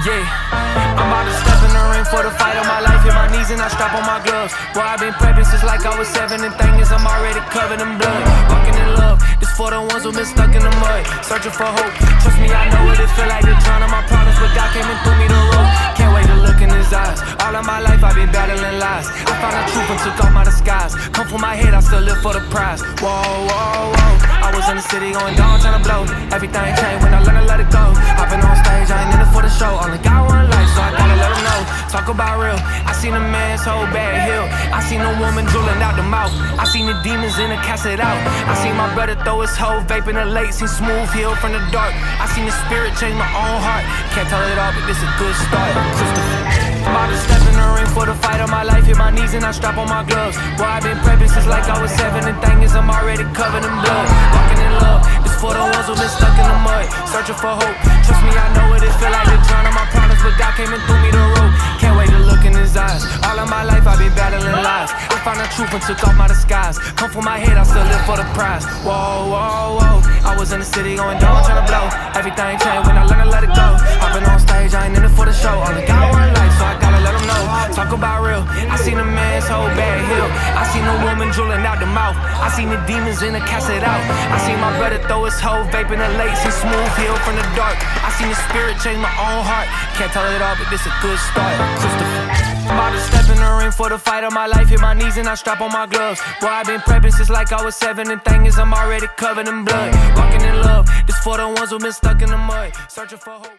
Yeah, I'm about to step in the ring for the fight of my life. Hit my knees and I strap on my gloves. Boy, I've been prepping since like I was 7. And thing is, I'm already covered in blood. Walking in love, this for the ones who been stuck in the mud. Searching for hope, trust me, I know what it feel like to drown in my problems. But God came and threw me the rope. Can't wait to look in his eyes. All of my life I've been battling lies. I found the truth and took off my disguise. Come from my head, I still live for the prize. Whoa, whoa, whoa. I was in the city going down, trying to blow. Everything changed when I learned to let it go. Hopping on stage, I ain't in it for the show. Only got one life, so I gotta let them know. Talk about real. I seen a man's whole bad hill. I seen a woman drooling out the mouth. I seen the demons in the cast it out. I seen my brother throw his hoe, vaping the late. Seen smooth heal from the dark. I seen the spirit change my own heart. Can't tell it all, but this a good start. I'm about to step in the ring for the fight of my life. Hit my knees and I strap on my gloves. Boy, I've been prepping since like I was 7. And thing is, I'm already covered in blood. Walking in love, this for the ones who been stuck in the mud. Searching for hope, trust me, I know what it feel like to drown in my problems. But God came and threw me the rope. Can't wait to look in his eyes. All of my life I've been battling lies. I found the truth and took off my disguise. Come from my head, I still live for the prize. Whoa, whoa, whoa. I was in the city going down, trying to blow. Everything changed when I learned to let it go. Hopping on stage, I ain't in it for the show. Only got one life, so I gotta let them know. Talk about real. I seen a man's whole bad hill. I seen a woman drooling out the mouth. I seen the demons in the cast it out. I seen my brother throw his hoe, vaping the late. Seen smooth heal from the dark. I seen the spirit change my own heart. Can't tell it all, but this a good start. I'm about to step in the ring for the fight of my life. Hit my knees and I strap on my gloves. Boy, I've been prepping since like I was 7. And thing is, I'm already covered in blood. Walking in love, this for the ones who been stuck in the mud. Searching for hope.